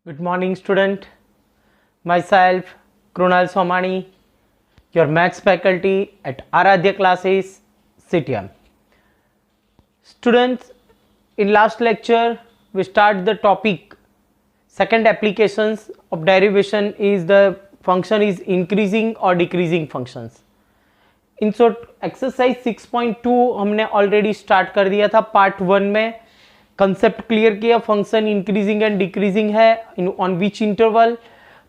Good morning, student. Myself, Krunal Somani, your maths faculty at Aradhya classes, CTM. Students, in last lecture, we start the topic. Second applications of derivation is the function is increasing or decreasing functions. In short exercise 6.2 हमने already start कर दिया था part 1 में. Concept clear किया, function increasing and decreasing है on which interval.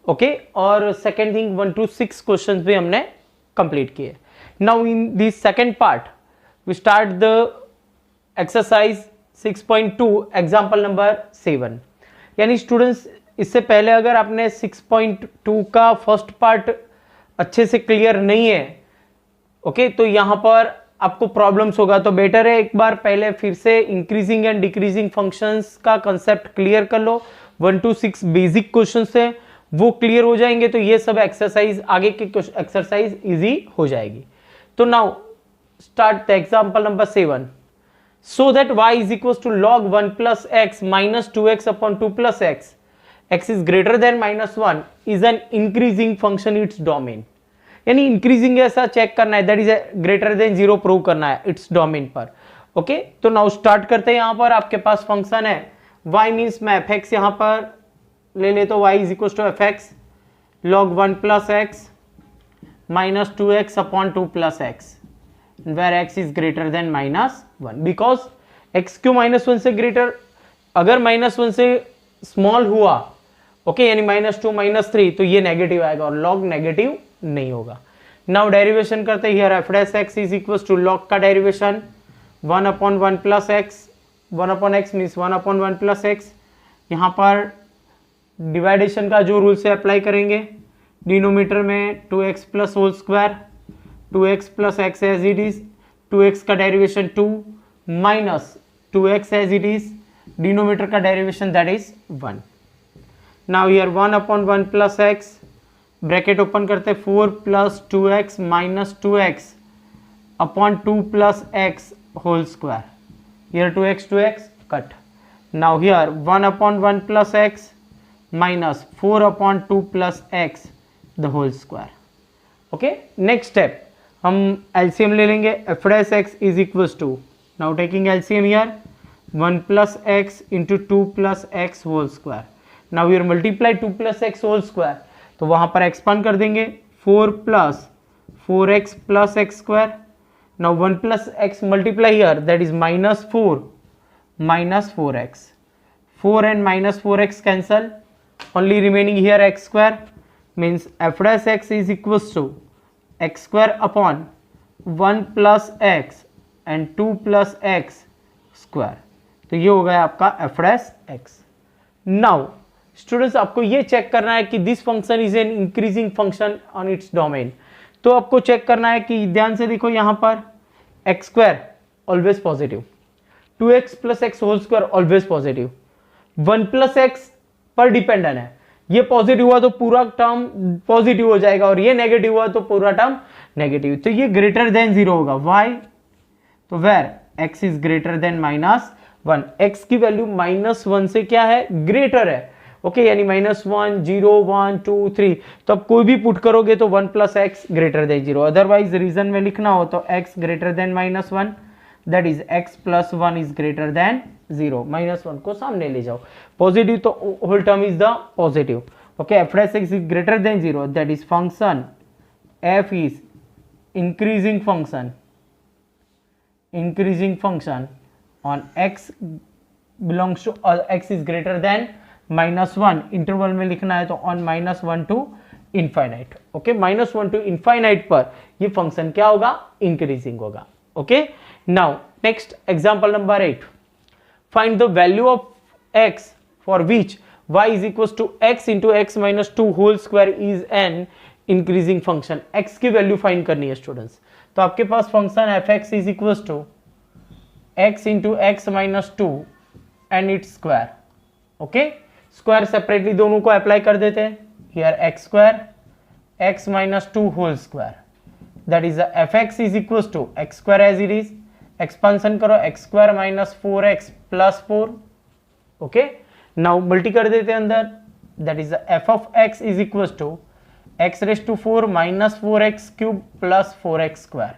Okay, और second thing 1 to 6 questions भी हमने कंप्लीट किए. Now in this second part we start the exercise 6.2 example number 7. यानी स्टूडेंट्स, इससे पहले अगर आपने 6.2 का फर्स्ट पार्ट अच्छे से क्लियर नहीं है, ओके, तो यहां पर आपको प्रॉब्लम्स होगा. तो बेटर है एक बार पहले फिर से इंक्रीजिंग एंड डिक्रीजिंग फंक्शंस का कंसेप्ट क्लियर कर लो. 1 to 6 बेसिक क्वेश्चंस है, वो क्लियर हो जाएंगे तो ये सब एक्सरसाइज आगे के एक्सरसाइज इजी हो जाएगी. तो now start the example number 7. So that y is equal to log 1 plus x minus 2x upon 2 plus x is greater than -1 is an increasing function its domain. यानी increasing ऐसा check करना है, that is greater than 0 prove करना है its domain पर. Okay, तो now start करते हैं. यहां पर आपके पास फंक्शन है y मीन्स मैं fx यहां पर ले ले तो y is equal to fx log 1 plus x minus 2x upon 2 plus x where x is greater than -1 because x क्यों -1 से ग्रेटर, अगर -1 से स्मॉल हुआ, ओके, यानी -2 -3 तो ये नेगेटिव आएगा और log नेगेटिव नहीं होगा. नाउ डेरिवेशन करते हैं. Here F dash x is equal to log का derivation 1 upon 1 plus x. 1 upon x means 1 upon 1 plus x. यहाँ पर डिवाइडेशन का जो रूल से अप्लाई करेंगे, डिनोमीटर में 2x plus whole square, 2x plus x as it is, 2x का derivation 2 minus 2x as it is, denominator का derivation that is 1. Now here 1 upon 1 plus x, bracket open करते 4 plus 2x minus 2x upon 2 plus x whole square. Here 2x cut. Now here 1 upon 1 plus x minus 4 upon 2 plus x the whole square. Okay, next step हम LCM ले लेंगे. F dash x is equal to, now taking LCM here 1 plus x into 2 plus x whole square. Now here multiply 2 plus x whole square, तो वहां पर expand कर देंगे 4 plus 4x plus x square. Now 1 plus x multiply here that is -4 minus 4x. 4 and -4x cancel, only remaining here x square means F dash x is equal to x square upon 1 plus x and 2 plus x square. तो ये हो गया आपका f dash x. Now students, आपको ये check करना है कि this function is an increasing function on its domain. तो आपको चेक करना है कि ध्यान से देखो, यहां पर x square always positive, 2x plus x whole square always positive, 1 plus x पर डिपेंडेंट है. ये पॉजिटिव हुआ तो पूरा टर्म पॉजिटिव हो जाएगा और ये नेगेटिव हुआ तो पूरा टर्म नेगेटिव. तो ये ग्रेटर देन 0 होगा. वाई? तो where x is greater than -1, x की वैल्यू -1 से क्या है, ग्रेटर है. ओके, यानी -1 0 1 2 3, तो अब कोई भी पुट करोगे तो 1 plus x greater than 0. Otherwise region में लिखना हो तो x greater than -1 that is x plus 1 is greater than 0. -1 को सामने ले जाओ, पॉजिटिव तो whole term is the positive. Okay, F dash x is greater than 0 that is function f is increasing function on x belongs to x is greater than -1. Interval में लिखना है तो on -1 to infinite. Okay, -1 to infinite पर ये function क्या होगा, increasing होगा. Okay, now next example number 8. Find the value of x for which y is equal to x into x minus 2 whole square is an increasing function. x की value find करनी है students. तो आपके पास function f(x) is equal to x into x minus 2 and its square. Okay, square separately दोनों को apply कर देते हैं. Here x square x minus 2 whole square that is f(x) is equal to x square as it is, expansion करो x square minus 4x plus 4. Okay, now multi कर देते हैं अंदर that is f of x is equal to x raise to 4 minus 4x cube plus 4x square.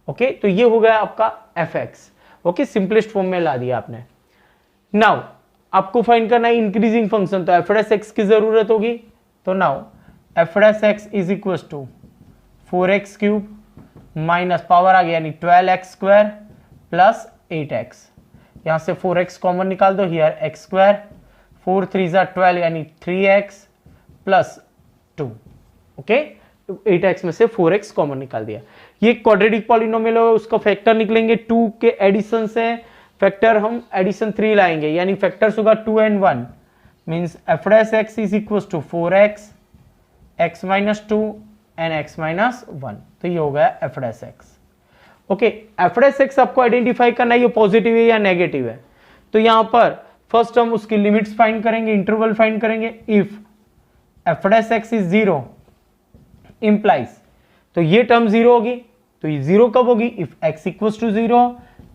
Okay, तो ये हो गया आपका f x. Okay, simplest form में ला दिया आपने। नाउ आपको फाइंड करना है इंक्रीजिंग फंक्शन, तो एफ डैश एक्स की जरूरत होगी। तो now F dash x is equal to 4x cube minus power आ गया यानी 12x स्क्वायर प्लस 8x। यहां से 4x कॉमन निकाल दो, हियर x स्क्वायर, 4 3 12 यानी 3x प्लस 2। ओके, 8x में से 4x कॉमन निकाल दिया। ये क्वाड्रेटिक पॉलिनोमियल होगा, उसका फैक्टर निकलेंगे 2 के एडिशन से, फैक्टर हम एडिशन 3 लाएंगे यानी फैक्टर्स होगा 2 and 1 means F dash x is equal to 4x x minus 2 and x minus 1। तो ये हो गया f dash x. Okay, F dash x आपको आइडेंटिफाई करना है ये पॉजिटिव है या नेगेटिव है। तो यहां पर फर्स्ट हम उसकी लिमिट्स फाइंड करेंगे, इंटरवल फाइंड करेंगे। If F dash x is 0 implies, तो ये टर्म 0 होगी, तो ये 0 कब होगी? If x equals to 0,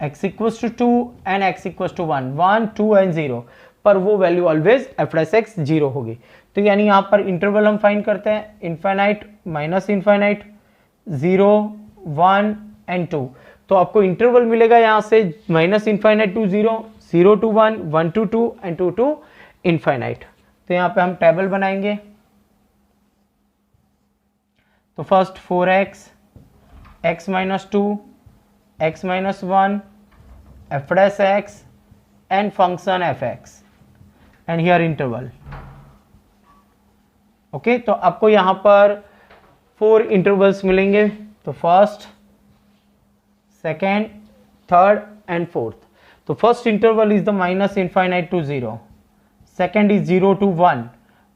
x equals to 2 and x equals to 1, 1 2 and 0 पर वो value always f dash x 0 होगी। तो यानी यहां पर इंटरवल हम फाइंड करते हैं इनफाइनाइट माइनस इनफाइनाइट, 0 1 एंड 2। तो आपको इंटरवल मिलेगा यहां से minus infinite to 0, 0 to 1, 1 to 2 and 2 to infinite. तो यहां पे हम टेबल बनाएंगे। तो first 4x x minus 2 x minus 1 F dash x and function F X and here interval. Okay, तो आपको यहां पर 4 इंटरवल्स मिलेंगे। तो first, second, third and fourth. तो first interval is the minus infinite to 0, second is 0 to 1,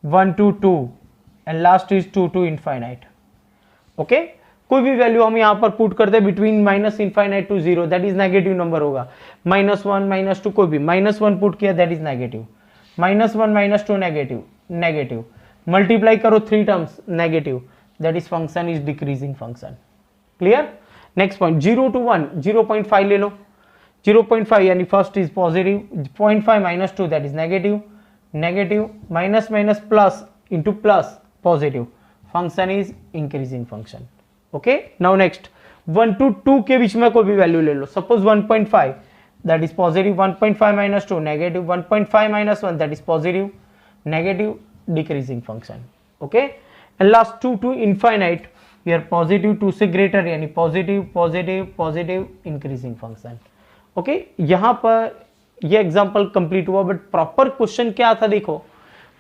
1 to 2 and last is 2 to infinite. Okay, कोई भी value हम यहां पर पुट करते हैं between minus infinite to 0, that is negative number होगा। -1 -2 कोई भी, -1 पुट किया that is negative, -1 -2 negative, negative multiply करो 3 terms negative, that is function is decreasing function. Clear? Next point 0 to 1, 0.5 ले लो, 0.5 यानी first is positive, 0.5 -2 that is negative, negative minus minus plus into plus positive, function is increasing function. Okay, now next 1 to 2 के बीच में कोई भी वैल्यू ले लो, suppose 1.5 that is positive, 1.5 -2 negative, 1.5 -1 that is positive, negative decreasing function. Okay, and last 2 to infinite, here positive 2 से greater यानी positive positive positive increasing function. Okay, यहां पर ये एग्जांपल कंप्लीट हुआ, बट प्रॉपर क्वेश्चन क्या था देखो,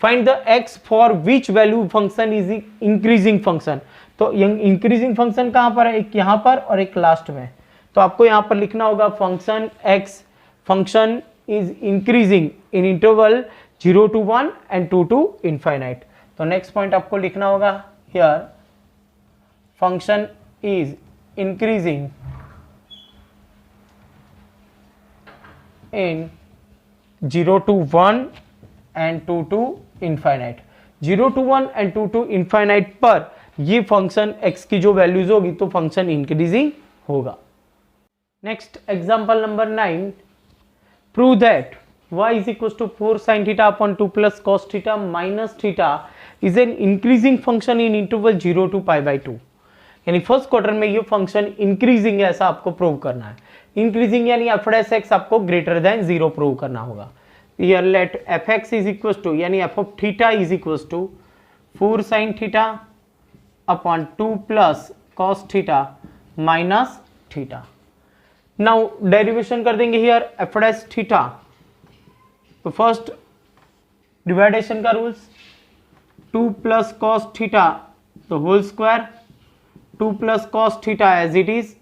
find the x for which value function is increasing function. तो इंक्रीजिंग फंक्शन कहां पर है? एक यहां पर और एक लास्ट में। तो आपको यहां पर लिखना होगा function x function is increasing in interval 0 to 1 and 2 to infinite. तो नेक्स्ट पॉइंट आपको लिखना होगा here function is increasing in 0 to 1 and 2 to infinite. 0 to 1 and 2 to infinite पर ये फंक्शन x की जो वैल्यूज होगी तो फंक्शन इंक्रीजिंग होगा। Next example number 9, prove that y is equals to 4 sin theta upon 2 plus cos theta minus theta is an increasing function in interval 0 to pi by 2। यानी first quarter में ये function increasing है ऐसा आपको prove करना है। Increasing यानी f dash x आपको ग्रेटर देन 0 प्रूव करना होगा। Here let fx is equals to यानी f of theta is equals to 4 sin theta upon 2 plus cos theta minus theta। Now derivation कर देंगे here f dash theta। तो first division का rules, 2 plus cos theta तो whole square, 2 plus cos theta as it is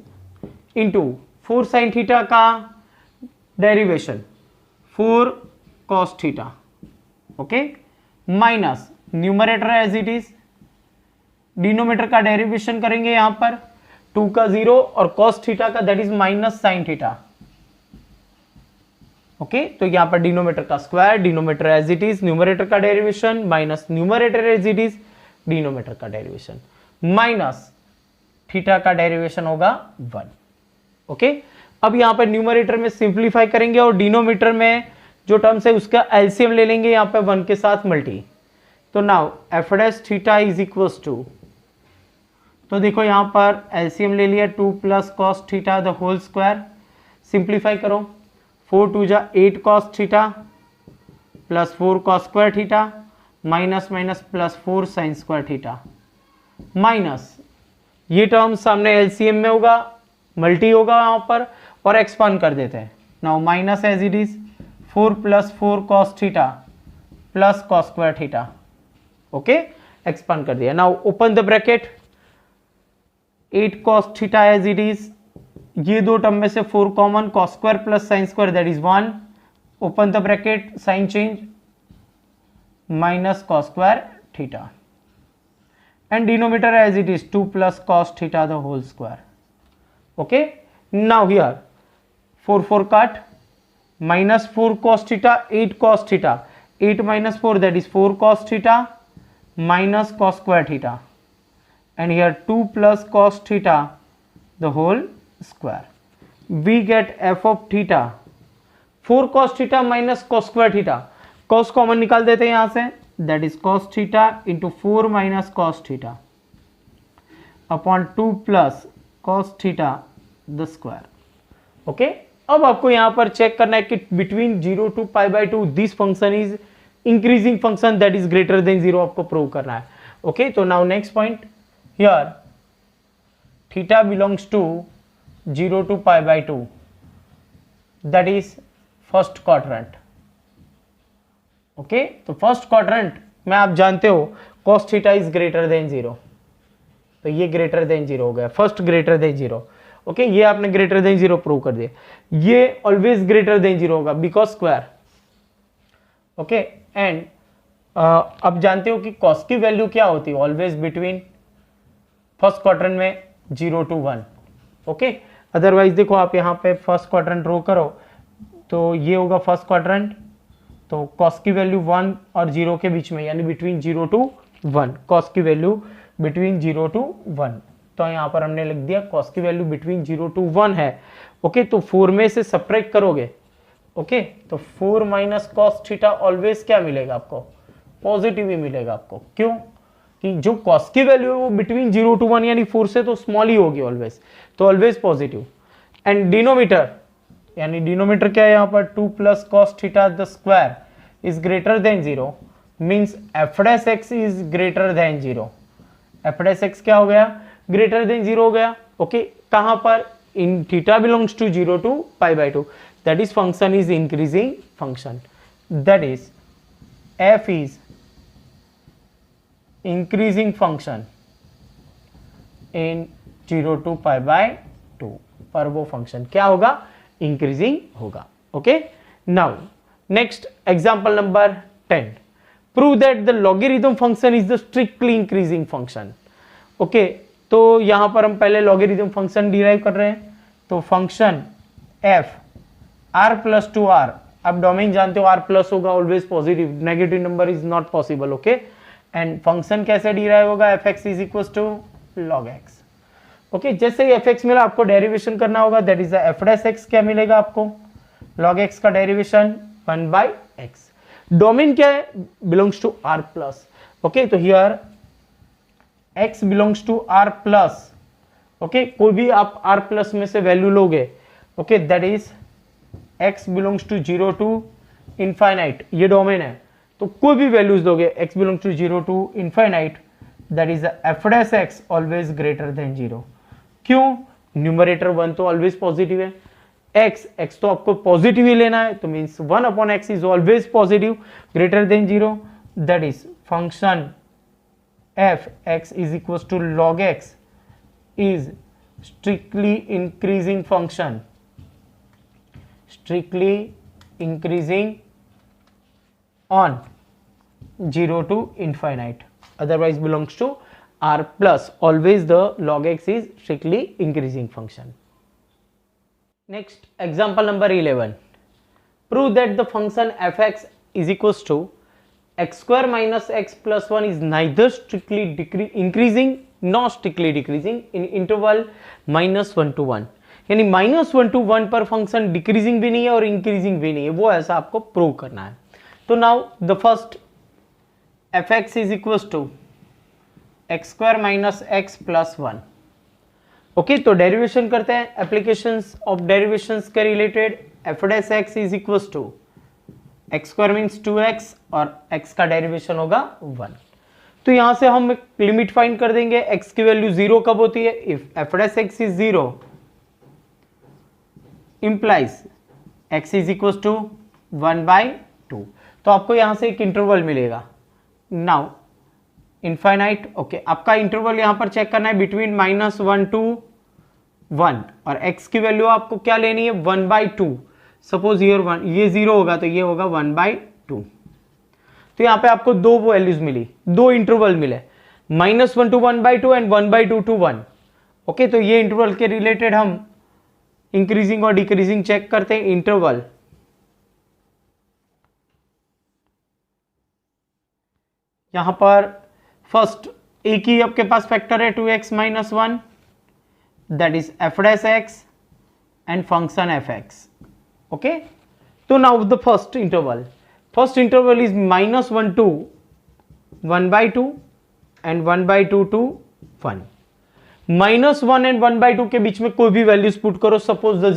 into 4 sin theta का derivation 4 cos theta। Okay, minus numerator as it is, denominator का derivation करेंगे यहां पर 2 का 0 और cos थीटा का that is minus sin theta. Okay, तो यहां पर डिनोमिनेटर का square, denominator as it is, numerator का derivation minus numerator as it is, denominator का डेरिवेशन माइनस थीटा का डेरिवेशन होगा 1। ओके, अब यहां पर न्यूमरेटर में सिंप्लीफाई करेंगे और डिनोमिनेटर में जो टर्म्स है उसका एलसीएम ले लेंगे यहां पे 1 के साथ मल्टी। तो now F dash theta is equals to, तो देखो यहाँ पर एलसीएम ले लिया 2 plus cos theta the whole square, simplify करो 4 2 जा 8 cos theta plus 4 cos square theta minus minus plus 4 sine square theta minus ये टर्म सामने एलसीएम में होगा, मल्टी होगा यहाँ पर और एक्सपांड कर देते हैं। Now minus as it is 4 plus 4 cos theta plus cos square theta, okay expand कर दिया। Now open the bracket 8 cos theta as it is, ये दो टर्म में से 4 common, cos square plus sine square that is 1, open the bracket sine change minus cos square theta and denominator as it is 2 plus cos theta the whole square, okay। now here 4 4 cut, minus 4 cos theta 8 cos theta, 8 minus 4 that is 4 cos theta minus cos square theta, and here 2 plus cos theta the whole square, we get f of theta 4 cos theta minus cos square theta, cos common निकाल देते हैं यहां से, that is cos theta into 4 minus cos theta upon 2 plus cos theta the square, okay। अब आपको यहां पर check करना है कि between 0 to pi by 2 this function is increasing function that is greater than 0 आपको प्रूव करना है, okay। तो now next point here theta belongs to 0 to pi by 2 that is first quadrant, okay तो first quadrant में आप जानते हो cos theta is greater than 0, तो ये ग्रेटर देन 0 हो गया, फर्स्ट ग्रेटर देन 0, ओके ये आपने ग्रेटर देन 0 प्रूव कर दिया, ये ऑलवेज ग्रेटर देन 0 होगा बिकॉज स्क्वायर, ओके। एंड अब जानते हो कि cos की वैल्यू क्या होती है, ऑलवेज बिटवीन फर्स्ट क्वाड्रेंट में 0 to 1, ओके। अदरवाइज देखो आप यहाँ पे फर्स्ट क्वाड्रेंट ड्रॉ करो तो ये होगा फर्स्ट क्वाड्रेंट, तो cos की वैल्यू 1 और 0 के बीच में यानी बिटवीन 0 to 1, cos की वैल्यू बिटवीन 0 to 1, तो यहाँ पर हमने लिख दिया cos की वैल्यू बिटवीन 0 to 1 है, ओके। तो 4 में से सब्ट्रैक्ट करोगे, ओके तो 4 माइनस कॉस थीटा ऑलवेज क्या मिलेगा आपको, पॉजिटिव ही मिलेगा आपको, क्यों कि जो cos की वैल्यू है वो बिटवीन 0 to 1 यानी 4 से तो स्मॉल ही होगी ऑलवेज, तो ऑलवेज पॉजिटिव। एंड डिनोमीटर यानी डिनोमीटर क्या है यहाँ पर 2 plus cos theta the square is greater than 0 means F dash x is greater than 0, F dash x क्या हो गया, ग्रेटर देन 0 हो गया, ओके। कहां पर, in theta belongs to 0 to pi by 2 that is function is increasing function, that is F is increasing function in 0 to pi by 2 पर वो function क्या होगा, इंक्रीजिंग होगा, okay. Now next example number 10, prove that the logarithm function is the strictly increasing function, okay. तो यहां पर हम पहले लॉगरिथम फंक्शन डिराइव कर रहे हैं, तो function F R plus two R, अब डोमेन जानते हो आर प्लस होगा always positive, negative number is not possible, okay. And function कैसे डिराइव होगा, F X is equal to log X, okay. जैसे ही एफ एक्स मिला आपको डेरिवेशन करना होगा, that is F dash x, क्या मिलेगा आपको, लॉग एक्स का डेरिवेशन 1 by x, डोमेन क्या है, belongs to R plus, okay. तो here x belongs to R plus, okay, कोई भी आप आर प्लस में से वैल्यू लोगे, okay, that is x belongs to 0 to infinite, ये डोमेन है, तो कोई भी वैल्यूज दोगे x belongs to 0 to infinite that is F dash X always greater than 0, क्यों, न्यूमरेटर 1 तो ऑलवेज पॉजिटिव है, x तो आपको पॉजिटिव ही लेना है, तो means 1 upon x is always positive greater than 0, that is function F X is equal to log X is strictly increasing function, strictly increasing on 0 to infinite, otherwise belongs to r plus, always the log x is strictly increasing function. Next example number 11, prove that the function fx is equals to x square minus x plus 1 is neither strictly increasing nor strictly decreasing in interval -1 to 1, यानी -1 to 1 पर function decreasing भी नहीं है और increasing भी नहीं है, वो ऐसा आपको प्रूव करना है। तो now the first F X is equal to x square minus X plus 1। Okay, तो डेरिवेशन करते हैं एप्लीकेशंस ऑफ डेरिवेशंस के related. F dash x is equal to x square means 2x और x का derivation होगा 1। तो यहां से हम लिमिट फाइंड कर देंगे। x की वैल्यू 0 कब होती है? If F dash x is 0 implies x is equal to 1/2। तो आपको यहां से एक इंटरवल मिलेगा। नाउ इनफाइनाइट, ओके, आपका इंटरवल यहां पर चेक करना है बिटवीन -1 to 1 और x की वैल्यू आपको क्या लेनी है? 1/2। सपोज ये 0 होगा तो ये होगा 1/2। तो यहां पे आपको दो वैल्यूज मिली, दो इंटरवल मिले, -1 to 1/2 एंड 1/2 to 1। ओके, तो ये इंटरवल के रिलेटेड हम इंक्रीजिंग और डिक्रीजिंग चेक करते हैं। इंटरवल यहां पर फर्स्ट एक ही आपके पास फैक्टर है 2x - 1, that is F dash x and function F x. Okay, तो now the first interval is -1 to 1/2 and 1/2 to 1। -1 and 1/2 के बीच में कोई भी वैल्यूज पुट करो। सपोज द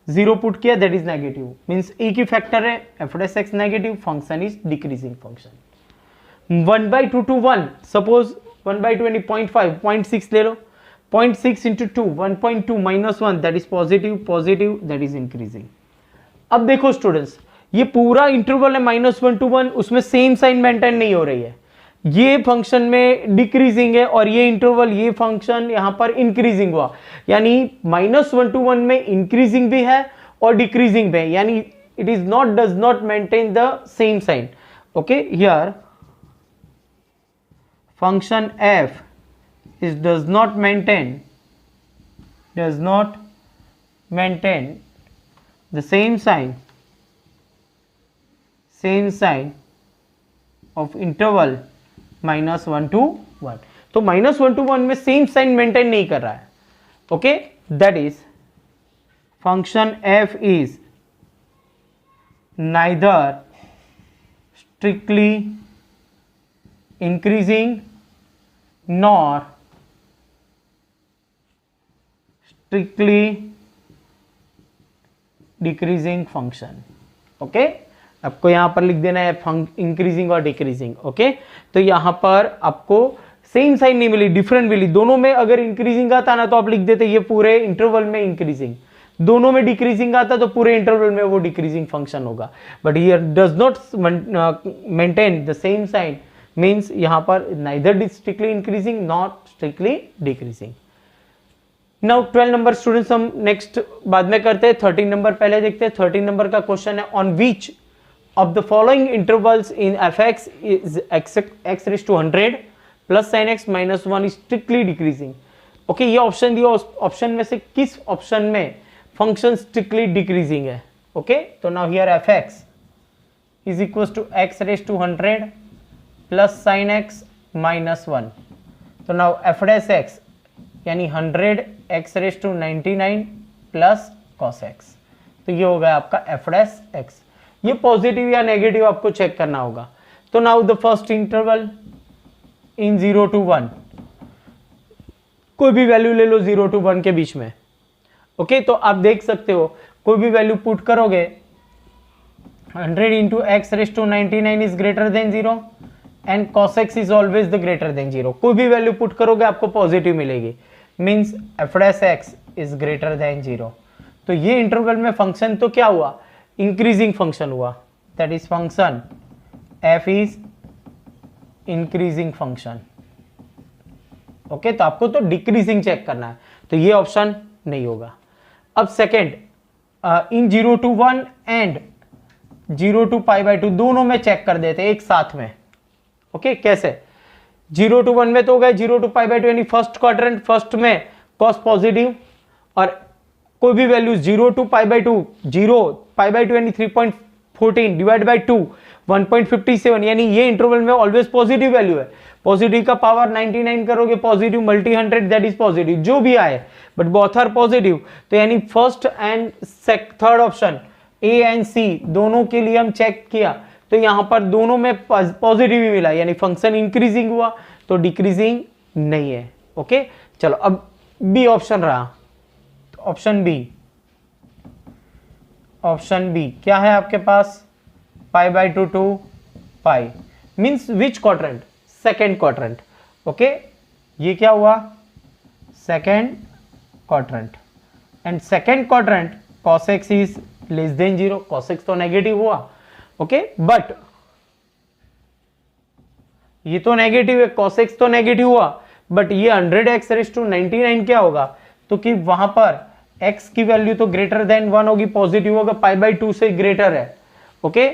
0 पुट किया, दैट इज नेगेटिव, मीन्स एक ही फैक्टर है, f dash x negative, function is decreasing function. 1/2 to 1, suppose 1/2 यानी 0.5, 0.6 ले लो, 0.6 into 2, 1.2 - 1 that is positive, that is increasing. अब देखो स्टूडेंट्स, ये पूरा इंटरवल है -1 to 1, उसमें सेम साइन मेंटेन नहीं हो रही है, ये फंक्शन में डिक्रीजिंग है और ये इंटरवल, ये फंक्शन यहां पर इंक्रीजिंग हुआ, यानी -1 to 1 में इंक्रीजिंग भी है और डिक्रीजिंग भी है, यानी it is not, does not maintain the same sign. Okay, here function f does not maintain the same sign of interval -1 to 1। तो -1 to 1 में सेम साइन मेंटेन नहीं कर रहा है। Okay, that is function f is neither strictly increasing nor strictly decreasing function. Okay, आपको यहां पर लिख देना है इंक्रीजिंग और डिक्रीजिंग। ओके, तो यहां पर आपको सेम साइन नहीं मिली, डिफरेंट मिली। दोनों में अगर इंक्रीजिंग आता ना तो आप लिख देते ये पूरे इंटरवल में इंक्रीजिंग, दोनों में डिक्रीजिंग आता तो पूरे इंटरवल में वो डिक्रीजिंग फंक्शन होगा। But here does not maintain the same sign, means यहां पर neither strictly increasing not strictly decreasing. Now 12 number students हम नेक्स्ट बाद में करते हैं, 13 नंबर पहले देखते हैं। 13 नंबर का क्वेश्चन है, on which of the following intervals in fx is x raised to 100 plus sin x minus 1 is strictly decreasing। Okay, ये ऑप्शन दिया, ऑप्शन में से किस ऑप्शन में फंक्शन स्ट्रिक्टली डिक्रीजिंग है? ओके, तो now here fx is equals to x raised to 100 plus sin x minus 1। तो now f dash x यानी 100 x raised to 99 plus cos x, तो ये हो गया आपका f dash x। ये पॉजिटिव या नेगेटिव आपको चेक करना होगा। तो now the first interval in 0 to 1, कोई भी वैल्यू ले लो 0 to 1 के बीच में। ओके, तो आप देख सकते हो कोई भी वैल्यू पुट करोगे, 100 into x raised to 99 is greater than 0 and cos x is always the greater than 0। कोई भी वैल्यू पुट करोगे आपको पॉजिटिव मिलेगी, means f dash x is greater than 0। तो ये इंटरवल में फंक्शन तो क्या हुआ? इंक्रीजिंग फंक्शन हुआ, that is function f is increasing function. Okay, तो आपको तो डिक्रीजिंग चेक करना है, तो ये ऑप्शन नहीं होगा। अब second, in 0 to 1 and 0 to π/2 दोनों में चेक कर देते एक साथ में। ओके, कैसे? 0 to 1 में तो हो गया 0 to π/2 यानी फर्स्ट क्वाड्रेंट, फर्स्ट में कॉस पॉजिटिव, और कोई भी वैल्यू 0 to π/2, 0 π/2 यानी 3.14 डिवाइड बाई 2 1.57, यानी ये इंटरवल में ऑलवेज पॉजिटिव वैल्यू है। पॉजिटिव का पावर 99 करोगे, positive multi 100 that is positive, जो भी आए बट बोथ आर पॉजिटिव। तो यानी first and third option A and C दोनों के लिए हम चेक किया तो यहाँ पर दोनों में पॉजिटिव ही मिला, यानी फंक्शन इंक्रीजिंग हुआ, तो डिक्रीजिंग नहीं है। ओके, चलो अब बी ऑप्शन रहा, तो ऑप्शन बी क्या है आपके पास, π/2 to pi, means which quadrant, second quadrant. Okay, ये क्या हुआ, second quadrant, and second quadrant cos x is less than 0, cos x तो नेगेटिव हुआ। ओके, बट ये तो नेगेटिव है, cos x तो नेगेटिव हुआ, बट ये 100x⁻99 क्या होगा, तो कि वहां पर x की वैल्यू तो ग्रेटर देन 1 होगी, पॉजिटिव होगा, π/2 से ग्रेटर है। ओके,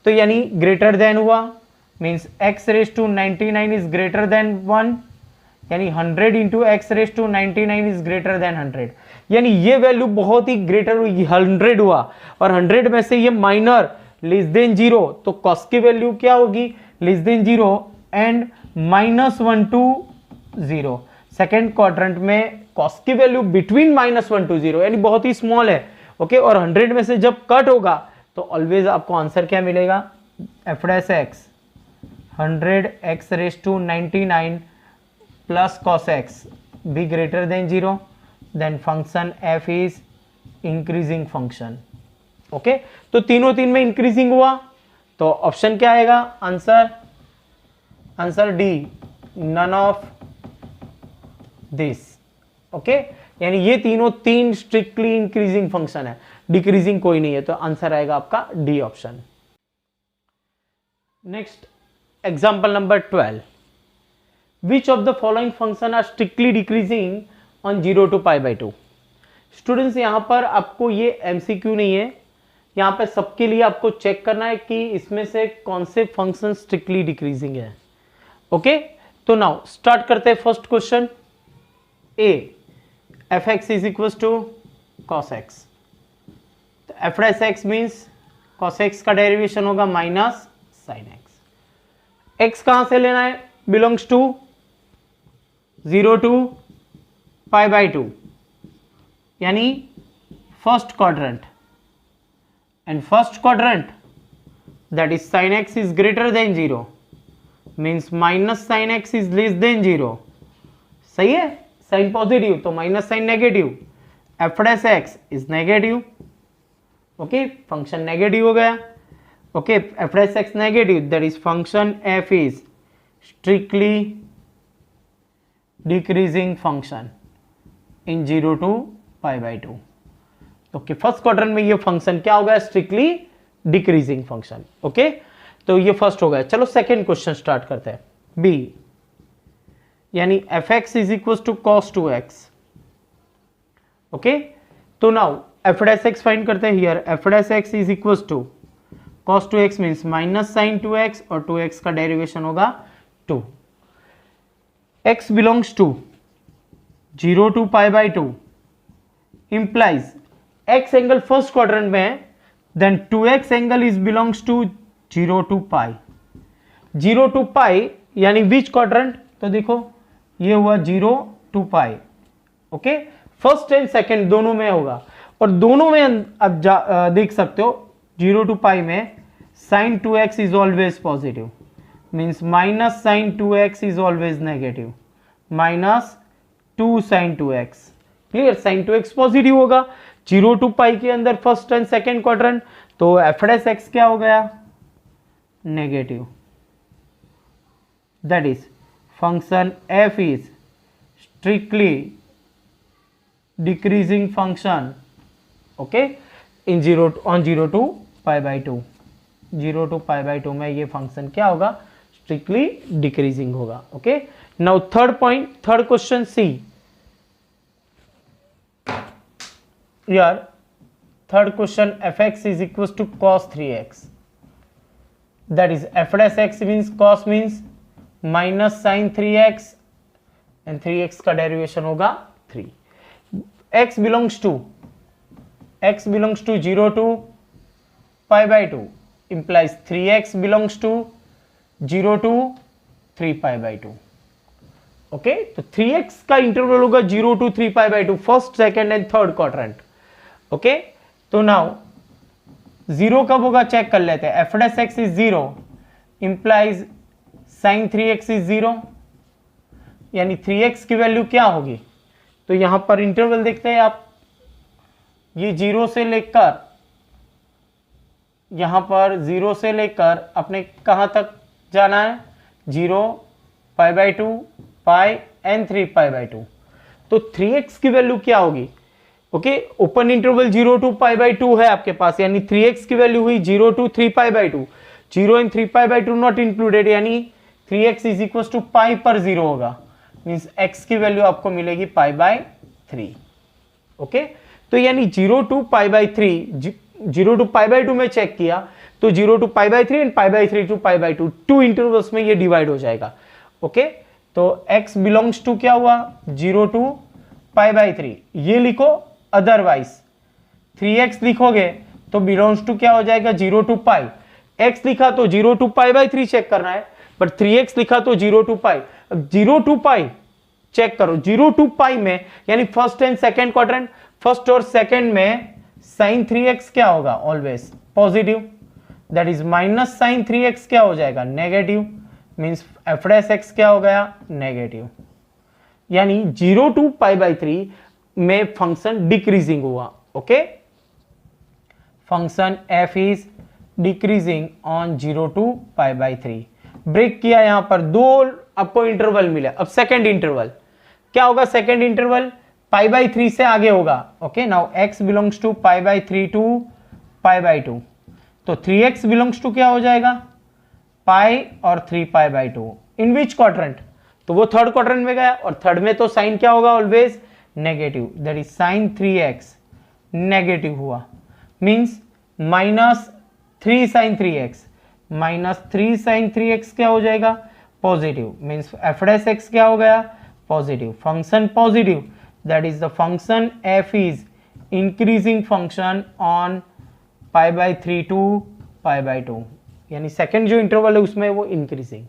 तो यानी ग्रेटर देन हुआ, means x⁻99 is greater than 1, यानी 100 into x⁻99 is greater then 100, यानी ये वैल्यू बहुत ही ग्रेटर हुई, 100 हुआ, और 100 में से ये माइनर लेस देन 0, तो cos की वैल्यू क्या होगी, less than 0 and -1 to 0। Second quadrant में cos की वैल्यू बिटवीन -1 to 0, यानी बहुत ही स्मॉल है। ओके, और 100 में से जब कट होगा तो ऑलवेज आपको आंसर क्या मिलेगा, f' 100x⁻99 plus cos x भी greater than 0, then function f is increasing function. Okay, तो तीनों तीन में इंक्रीजिंग हुआ, तो ऑप्शन क्या आएगा, answer D, none of this. Okay, यानी ये तीनों तीन स्ट्रिक्टली इंक्रीजिंग फंक्शन है, डिक्रीजिंग कोई नहीं है, तो आंसर आएगा आपका D option. Next example number 12, which of the following function are strictly decreasing on 0 to π/2। Students, यहां पर आपको ये एमसीक्यू नहीं है, यहां पर सबके लिए आपको चेक करना है कि इसमें से कौन से फंक्शन स्ट्रिक्टली डिक्रीजिंग है। ओके, तो नाउ स्टार्ट करते हैं first question. A, f(x) is equal to cos x, तो f'(x) मीन्स cos x का डेरिवेशन होगा माइनस sin x। x कहां से लेना है, बिलोंग्स टू 0 to π/2, यानी first quadrant, and first quadrant that is sin x is greater than 0, means minus sin x is less than 0। सही है, sine positive तो minus sine negative, f'(x) is negative. Okay, function negative हो गया। Okay, f'(x) negative, that is function f is strictly decreasing function in 0 to π/2। Okay, first quadrant में ये function क्या होगा, strictly decreasing function. Okay, तो ये first हो गया। चलो सेकेंड क्वेश्चन स्टार्ट करते हैं। बी, यानी f(x) is equal to cos 2x। Okay, तो नाउ f'(x) फाइंड करते हैं। Here f'(x) is equal to cos 2x means minus sine 2x, और 2x का डेरिवेशन होगा 2। x belongs to 0 to π/2 implies x angle first quadrant में है, then 2x angle is belongs to 0 to π। 0 to π यानी विच quadrant, तो देखो ये हुआ 0 to π। Okay, first and second दोनों में होगा, और दोनों में अब देख सकते हो 0 to π में sin 2x is always positive, means minus sine 2x is always negative, minus 2 sin 2x। Clear, sin 2x positive होगा 0 to π के अंदर फर्स्ट एंड सेकेंड क्वाड्रेंट, तो f'(x) क्या हो गया, negative. That is function f is strictly decreasing function. Okay, in 0 to π/2, 0 to π/2 में ये function क्या होगा, स्ट्रिक्टली डिक्रीजिंग होगा। Okay, now third point, third question C. यार third question, f(x) is equal to cos 3x, that is f'(x) means cos means minus sine 3x, and 3x का derivation होगा 3। x belongs to 0 to π/2 implies 3x belongs to 0 to 3π/2। Okay, तो 3x का interval होगा 0 to 3π/2, first second and third quadrant. Okay, तो now zero कब होगा check कर लेते हैं। F dash x is zero implies sine 3x is zero, यानी 3x की वैल्यू क्या होगी। तो यहां पर इंटरवल देखते हैं आप, ये जीरो से लेकर यहां पर जीरो से लेकर अपने कहां तक जाना है, 0 π/2 पाई एन 3 π/2। तो 3x की वैल्यू क्या होगी, ओके ओपन इंटरवल 0 to π/2 है आपके पास, यानी 3x की वैल्यू हुई 0 to 3 π/2, 0 and 3 π/2 नॉट इंक्लूडेड, यानी 3x is equal to pi पर 0 होगा, मींस x की वैल्यू आपको मिलेगी π/3। ओके तो यानी 0 to π/3, 0 to π/2 में चेक किया तो 0 to π/3 एंड π/3 to π/2 टू इंटरवल्स में ये डिवाइड हो जाएगा। ओके तो x बिलोंग्स टू क्या हुआ 0 to π/3, ये लिखो, अदरवाइज 3x लिखोगे तो बिलोंग्स टू क्या हो जाएगा 0 to π, x लिखा तो 0 to π/3 चेक करना है, पर 3x लिखा तो 0 to π। अब 0 to π चेक करो, 0 to π में यानी first and second quadrant, first और सेकंड में साइन 3x क्या होगा always positive, that is minus sine 3x क्या हो जाएगा negative, means F dash x क्या हो गया नेगेटिव, यानी 0 to π/3 में फंक्शन डिक्रीजिंग हुआ। Okay function f is decreasing on 0 to π/3। Break किया, यहां पर दो आपको इंटरवल मिला। अब सेकंड इंटरवल क्या होगा, सेकंड इंटरवल π/3 से आगे होगा। Okay now x belongs to π/3 to π/2, तो 3x बिलोंग्स टू क्या हो जाएगा पाई और 3 π/2 इन विच क्वाड्रेंट, तो वो थर्ड क्वाड्रेंट में गया, और थर्ड में तो साइन क्या होगा always negative, that is sine 3x negative हुआ, means -3 sine 3x, -3 sine 3x क्या हो जाएगा positive, means F dash x क्या हो गया positive, function positive, that is the function f is increasing function on π/3 to π/2, यानी सेकंड जो interval है उसमें वो इंक्रीजिंग।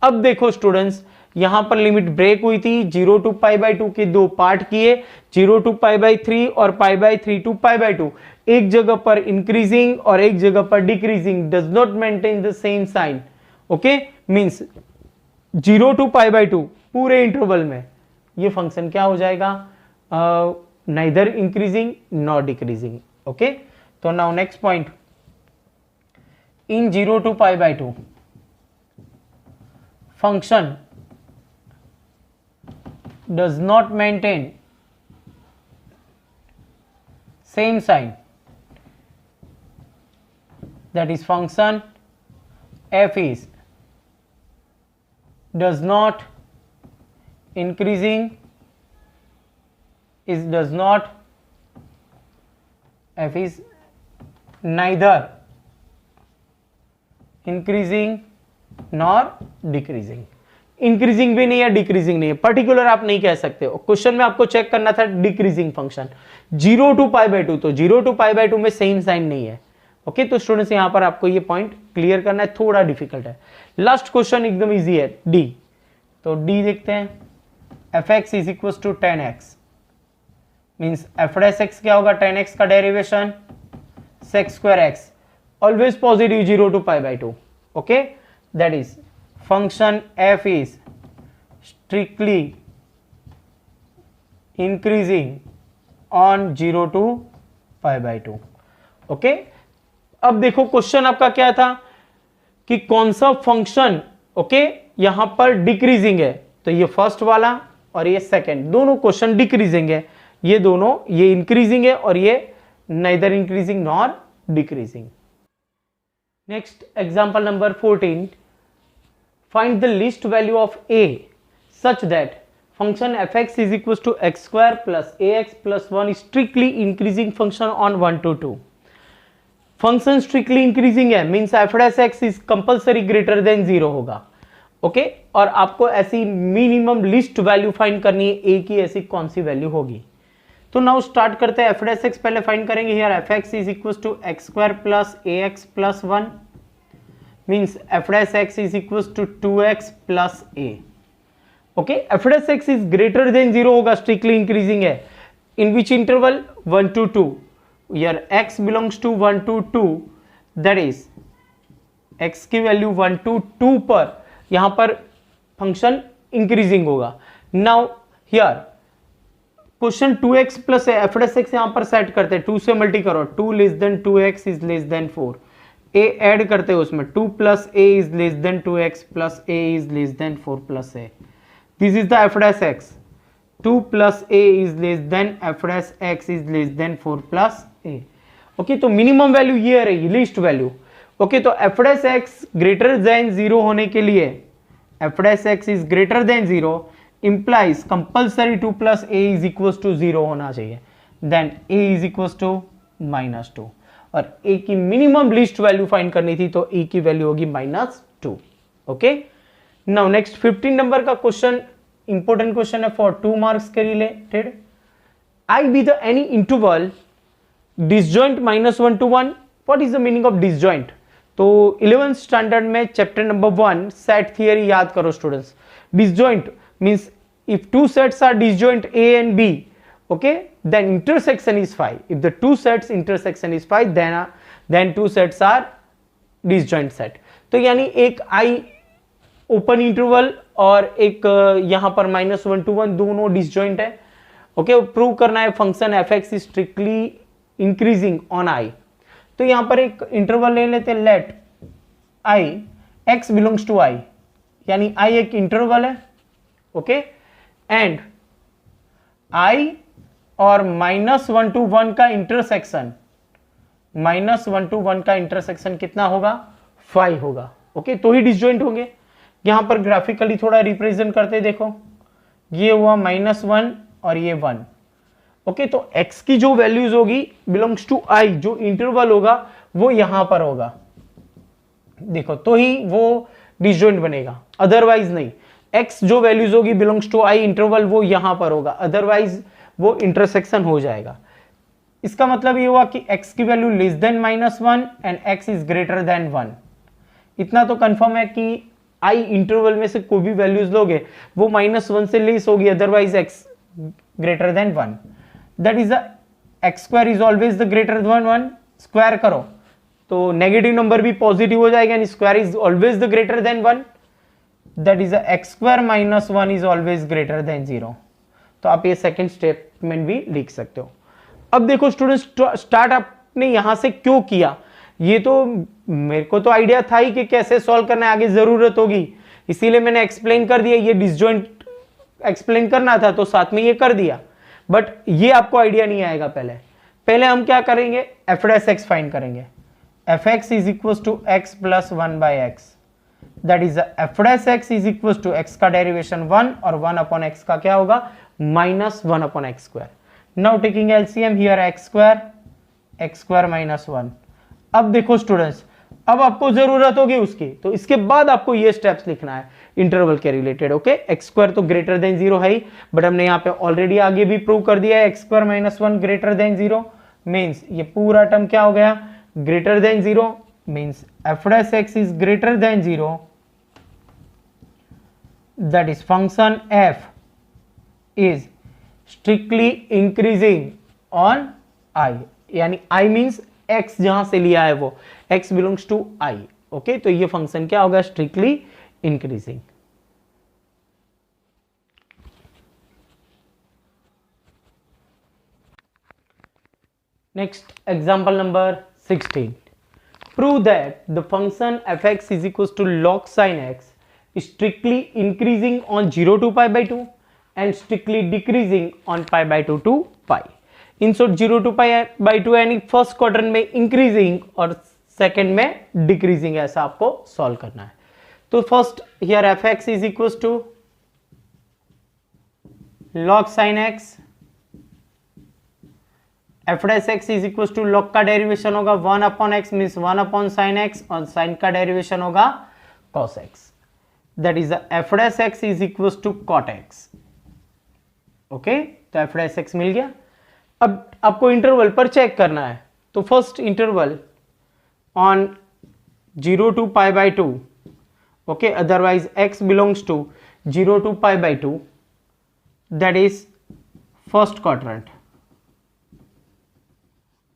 अब देखो स्टूडेंट्स, यहां पर लिमिट ब्रेक हुई थी, 0 to π/2 के दो पार्ट किए, 0 to π/3 और π/3 टू π/2, एक जगह पर इंक्रीजिंग और एक जगह पर decreasing, does not maintain the same sign. Okay means 0 to π/2 पूरे इंटरवल में ये फंक्शन क्या हो जाएगा neither increasing nor decreasing. Okay तो now next point, in 0 to π/2 function does not maintain same sign, that is function f is does not increasing is does not f is neither increasing nor decreasing, increasing भी नहीं है decreasing नहीं है, particular आप नहीं कह सकते हो। क्वेश्चन में आपको चेक करना था डिक्रीजिंग फंक्शन 0 to π/2, तो 0 to π/2 में सेम साइन नहीं है। ओके तो स्टूडेंट्स यहां पर आपको ये पॉइंट क्लियर करना है, थोड़ा डिफिकल्ट है। लास्ट क्वेश्चन एकदम इजी है, डी, तो डी देखते हैं, F X is equal to 10x, means F dash x क्या होगा 10x का derivation sec²x, always positive 0 to π/2। okay that is function f is strictly increasing on 0 to π/2। okay अब देखो क्वेश्चन आपका क्या था कि कौन सा फंक्शन यहां पर डिक्रीजिंग है, तो ये फर्स्ट वाला और ये सेकंड, दोनों क्वेश्चन डिक्रीजिंग है, ये दोनों ये इंक्रीजिंग है और ये neither increasing nor decreasing. Next example number 14, find the least value of a such that function fx is equals to x square plus ax plus 1 is strictly increasing function on 1 to 2। Function strictly increasing है, means F dash x is compulsory greater than 0 होगा। Okay और आपको ऐसी minimum least value find करनी है, ए की ऐसी कौन सी वैल्यू होगी। तो नाउ स्टार्ट करते हैं, एफ डैश एक्स पहले फाइंड करेंगे। Here F X is equal to x square plus A X plus 1, means F dash x is equal to 2x plus A. Okay F dash x is greater than 0 होगा, strictly increasing है। इन विच interval 1 to 2, यार x belongs to 1 to 2, that is x की value 1 to 2 पर यहां पर function increasing होगा. Now here question 2x plus F S X यहां पर सेट करते हैं, 2 से मल्टी करो, 2 less than 2x is less then 4, a add करते हैं उसमें, 2 plus a is less then 2x plus a is less then 4 plus a. This is the F S x. 2 plus a is less then F S X is less then 4 plus a. Okay, तो minimum value ये रहेगी, least value. Okay, तो F S x greater than 0 होने के लिए F S X is greater than 0 implies compulsory 2 plus a is equals to 0 होना चाहिए. then a is equals to -2 और a की मिनिमम लीस्ट वैल्यू फाइंड करनी थी, तो a की वैल्यू होगी -2. ओके, नाउ नेक्स्ट 15 नंबर का क्वेश्चन, इंपॉर्टेंट क्वेश्चन है फॉर 2 मार्क्स के related. I be the any interval disjoint -1 to 1. What is the meaning of disjoint? तो 11th स्टैंडर्ड में चैप्टर नंबर 1 सेट थियरी याद करो students. Disjoint means if two sets are disjoint A and B, okay, then intersection is phi. If the two sets intersection is phi, then two sets are disjoint set. तो यानी एक I open interval और एक यहां पर -1 to 1 दोनों disjoint है. Okay, prove करना है function F X is strictly increasing on I. तो यहां पर एक इंटरवल ले लेते हैं, let I x belongs to I, यानी I एक इंटरवल है. ओके, एंड I और -1 to 1 का इंटरसेक्शन, -1 to 1 का इंटरसेक्शन कितना होगा? 5 होगा. ओके, तो ही डिसजॉइंट होंगे. यहां पर ग्राफिकली थोड़ा रिप्रेजेंट करते, देखो ये हुआ -1 और ये 1. ओके, तो x की जो वैल्यूज होगी बिलोंग्स टू I, जो इंटरवल होगा वो यहां पर होगा, देखो, तो ही वो डिसजॉइंट बनेगा, अदरवाइज नहीं. x जो वैल्यूज होगी बिलोंग्स टू I इंटरवल वो यहां पर होगा, अदरवाइज वो इंटरसेक्शन हो जाएगा. इसका मतलब ये हुआ कि x की value less than -1 and x is greater than 1. इतना तो कंफर्म है कि I इंटरवल में से कोई भी वैल्यूज लोगे वो -1 से लेस होगी, otherwise x greater than 1. That is x square is always the greater than 1. Square करो तो नेगेटिव नंबर भी पॉजिटिव हो जाएगा, यानी square is always the greater than 1. That is x square -1 is always greater than 0. तो आप ये second statement भी लिख सकते हो. अब देखो स्टूडेंट्स, स्टार्ट आपने यहां से क्यों किया? ये तो मेरे को तो आइडिया था ही कि कैसे सॉल्व करना है, आगे जरूरत होगी, इसीलिए मैंने एक्सप्लेन कर दिया. ये डिसजॉइंट एक्सप्लेन करना था तो साथ में ये कर दिया, बट ये आपको आइडिया नहीं आएगा. पहले हम क्या करेंगे? एफ एस एक्स फाइंड करेंगे. F X is equal to X plus 1/x. That is F S X is equal to x का डेरिवेशन 1 और 1/x का क्या होगा? -1/x². Now taking LCM here x square -1. अब देखो स्टूडेंट्स, अब आपको जरूरत होगी उसकी, तो इसके बाद आपको ये स्टेप्स लिखना है इंटरवल के रिलेटेड. ओके, x स्क्वायर तो ग्रेटर देन 0 है ही, बट हमने यहाँ पे ऑलरेडी आगे भी प्रूव कर दिया है x square -1 greater than 0 means ये पूरा टर्म क्या हो गया? Greater than 0 means F S X is greater than 0. That is function f is strictly increasing on I, यानी I means x जहां से लिया है वो x belongs to I. Okay, तो ये फंक्शन क्या होगा? strictly increasing. Next example number 16. Prove that the function f(x) is equals to log sin x is strictly increasing on 0 to π/2 and strictly decreasing on π/2 to π. In short, 0 to π/2 यानी first quadrant में increasing और second में decreasing, ऐसा आपको solve करना है. तो first here F X is equal to log sin x, F S X is equal to log का डेरिवेशन होगा 1/x मीन्स 1/sin x और sin का डेरिवेशन होगा cos x. That is F S X is equal to cot x. Okay, तो F S X मिल गया. अब आपको इंटरवल पर चेक करना है, तो first interval on 0 to π/2. Okay, otherwise x belongs to 0 to π/2, that is first quadrant.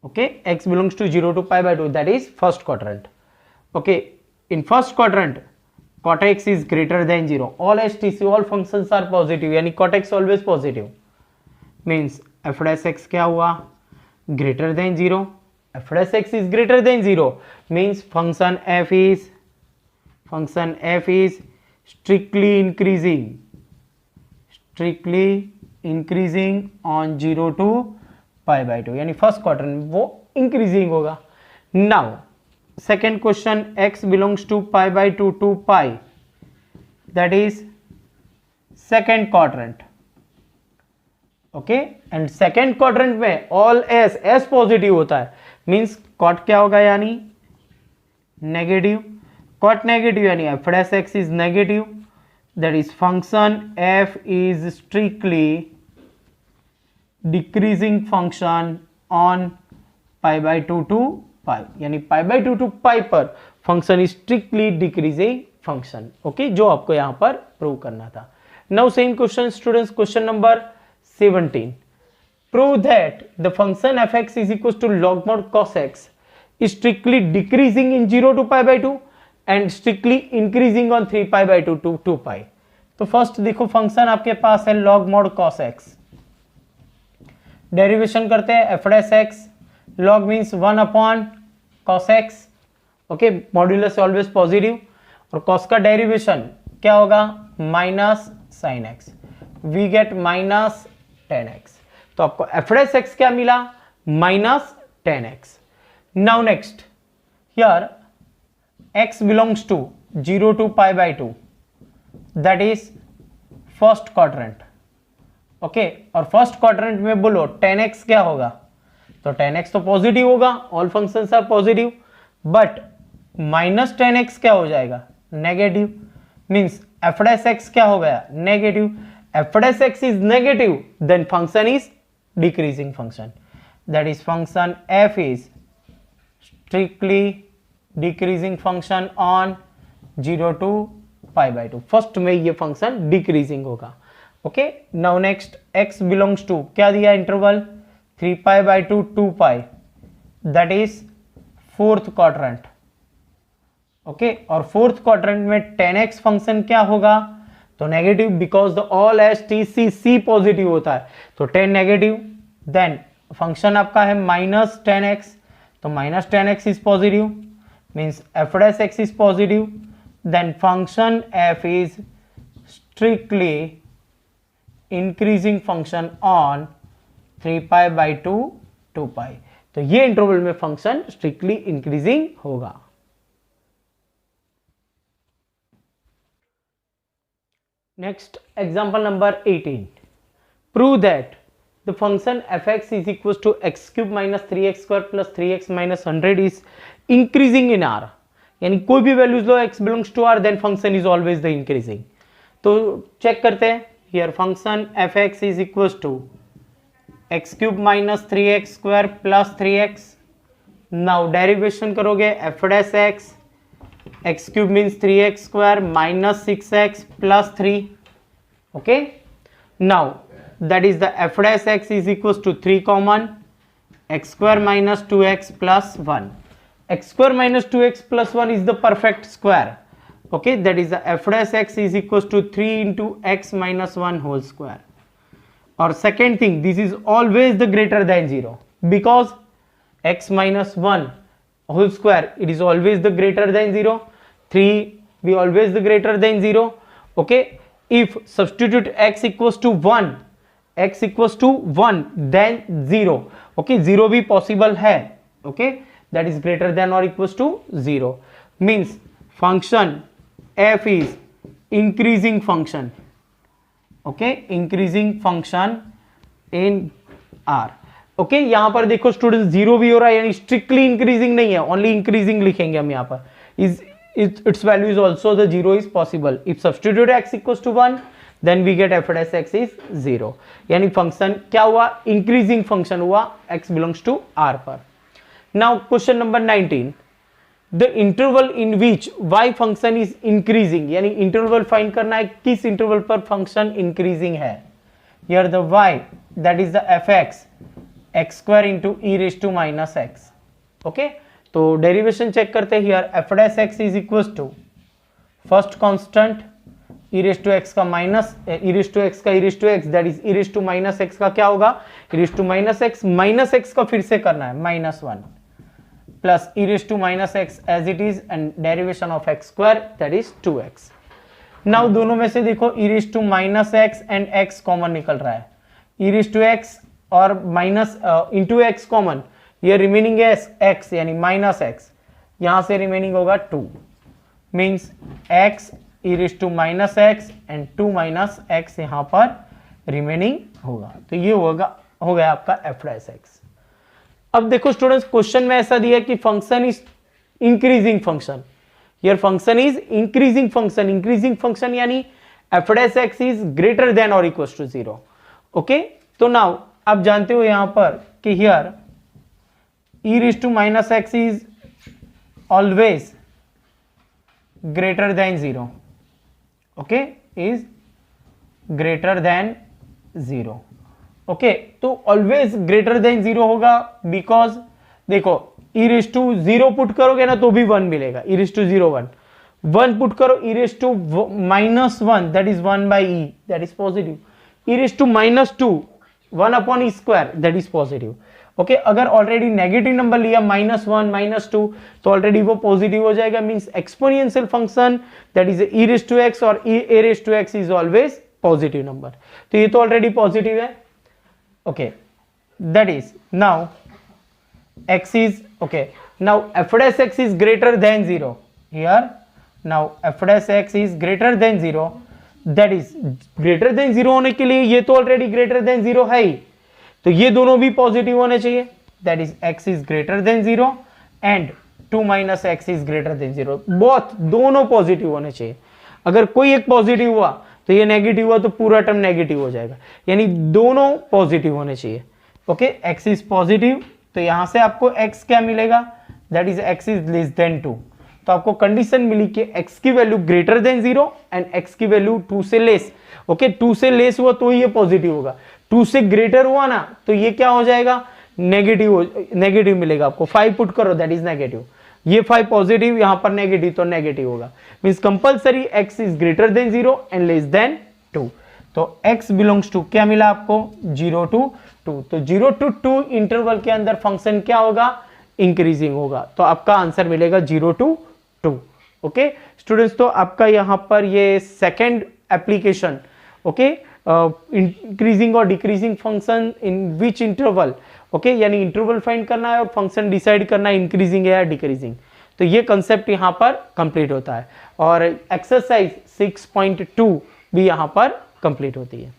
Okay, x belongs to 0 to pi by 2, that is first quadrant. Okay, in first quadrant cot x is greater than 0, all HTC all functions are positive, यानी cot x always positive, means f dash x क्या हुआ, greater than 0. f dash x is greater than 0 means function f is strictly increasing on 0 to pi by 2, यानी first quarter में वो increasing होगा. Now second question, x belongs to pi by 2 to pi, that is second quadrant. Okay, and second quadrant में all S positive होता है, means cot क्या होगा, यानी नेगेटिव. कॉट नेगेटिव यानी f dash x is negative, that is function F is strictly decreasing function on pi by 2 to pi, यानी pi by 2 to pi पर function is strictly decreasing function. Okay, जो आपको यहां पर prove करना था. Now same question students, question number 17. Prove that the function F X is equal to log mod cos x is strictly decreasing in 0 to pi by 2 and strictly increasing on 3 pi by 2 to 2 pi. तो first देखो, function आपके पास है log mod cos x, derivation करते हैं F dash X, log means 1 upon cos x. Okay, modulus always positive, और cos का derivation क्या होगा, minus sine X, we get minus 10x. तो आपको एफ डैश एक्स क्या मिला, minus 10x. Now next here x belongs to 0 to pi by 2, that is first quadrant. Okay, और फर्स्ट क्वाड्रेंट में बोलो 10x क्या होगा, तो 10x तो पॉजिटिव होगा, all functions are positive, but minus 10x क्या हो जाएगा, negative, means F dash x क्या हो गया, negative. F dash x is negative, then function is decreasing function, that is function F is strictly decreasing function on 0 to pi by 2. First में ये function decreasing होगा. Okay, now next x belongs to क्या दिया, interval 3 pi by 2 2 pi, that is fourth quadrant. Okay, और fourth quadrant में 10x function क्या होगा, तो negative, because the all S T C C positive होता है, तो 10 नेगेटिव, देन फंक्शन आपका है माइनस 10x, तो minus 10x is positive, means F dash x is positive, then function F is strictly increasing function on 3 pi by 2 2 pi. तो ये interval में function strictly increasing होगा. Next example number 18. Prove that the function F X is equal to X cube minus 3x square plus 3x minus 100 is increasing in R, यानी कोई भी values लो x belongs to are, then function is always the increasing. तो check करते हैं, here function fx is equals to x cube minus 3x square plus 3x. now derivation करोगे f dash x cube means 3x square minus 6x plus 3. okay, now that is the f dash x is equals to 3 common, x square minus 2x plus 1. x square minus 2x plus 1 is the perfect square. okay, that is the f dash x is equals to 3 into x minus 1 whole square. or second thing, this is always the greater than 0, because x minus 1 whole square, it is always the greater than 0, 3 be always the greater than 0. okay, if substitute x equals to 1, x equals to 1 then 0. okay, 0 भी possible है. okay, that is greater than or equals to 0, means function f is increasing function. okay, increasing function in r. okay, यहां पर देखो students 0 भी हो रहा है, यानी स्ट्रिक्टली इंक्रीजिंग नहीं है, ओनली इंक्रीजिंग लिखेंगे हम यहां पर. Is its value is also the 0 is possible. if substitute x equals to 1, then we get f dash x is 0, यानी फंक्शन क्या हुआ, इंक्रीजिंग फंक्शन हुआ x belongs to r पर. now question number 19. the interval in which y function is increasing, यानी interval find करना है किस interval पर फंक्शन इंक्रीजिंग है. here the y, that is the fx, x square into e raise to minus x. Okay, तो derivation check करते हैं। Here F dash x is equal to first constant e raise to x का माइनस e raise to x का e raise to x, that is e raise to minus x का क्या होगा, ई raise to minus x का फिर से करना है -1 plus e raise to minus x as it is and derivation of x square that is 2x। Now दोनों में से देखो e raise to minus x and x common निकल रहा है, ई रेज टू एक्स और माइनस इंटू एक्स कॉमन, ये remaining है एक्स यानी माइनस एक्स, यहां से रिमेनिंग होगा 2 means x e raise to minus x and 2 minus x यहां पर रिमेनिंग होगा। तो ये हो गया आपका एफ डैश एक्स। अब देखो स्टूडेंट्स, क्वेश्चन में ऐसा दिया कि function is increasing function, here function is increasing function यानी f dash x is greater than और इक्वल टू 0। ओके, तो नाउ आप जानते हो यहां पर कि here e raise to minus x is always greater than 0। Okay, is greater than 0। Okay, तो ऑलवेज ग्रेटर देन 0 होगा बिकॉज देखो ई रेज टू 0 पुट करोगे ना तो भी 1 मिलेगा, ई रेज टू 0 1 पुट करो, e raise to -1 that is 1 by e that is positive, e raise to -2 1 upon e square that is positive. Okay, अगर already negative number लिया -1 -2 तो ऑलरेडी वो पॉजिटिव हो जाएगा, means exponential function that is e raise to x और a raise to x is always positive number, तो ये तो ऑलरेडी पॉजिटिव है। Okay, that is now x is okay, now f dash x is greater than 0 here, now f dash x is greater than 0, that is greater than 0 होने के लिए ये तो already greater than 0 है ही, तो ये दोनों भी पॉजिटिव होने चाहिए, that is x is greater than 0 and 2 minus x is greater than 0, both दोनों पॉजिटिव होने चाहिए। अगर कोई एक पॉजिटिव हुआ तो ये नेगेटिव हुआ तो पूरा टर्म नेगेटिव हो जाएगा, यानी दोनों पॉजिटिव होने चाहिए। ओके, x इज पॉजिटिव तो यहां से आपको x क्या मिलेगा, that is x is less then 2, तो आपको कंडीशन मिली कि x की value greater than 0 and x की वैल्यू 2 से लेस। ओके, 2 से लेस हुआ तो ये पॉजिटिव होगा, 2 से ग्रेटर हुआ ना तो ये क्या हो जाएगा, नेगेटिव मिलेगा आपको, 5 पुट करो दैट इज नेगेटिव, ये 5 पॉजिटिव यहां पर नेगेटिव तो नेगेटिव होगा, means compulsory x is greater than 0 and less than 2, तो x बिलोंग्स टू क्या मिला आपको 0 to 2, तो 0 to 2 इंटरवल के अंदर फंक्शन क्या होगा, इंक्रीजिंग होगा, तो आपका आंसर मिलेगा 0 to 2। ओके स्टूडेंट्स, तो आपका यहां पर ये सेकंड एप्लीकेशन, ओके, इंक्रीजिंग और डिक्रीजिंग फंक्शन इन विच इंटरवल, ओके, यानी इंटरवल फाइंड करना है और फंक्शन डिसाइड करना है इंक्रीजिंग है या डिक्रीजिंग, तो ये कंसेप्ट यहां पर कंप्लीट होता है और एक्सरसाइज 6.2 भी यहां पर कंप्लीट होती है।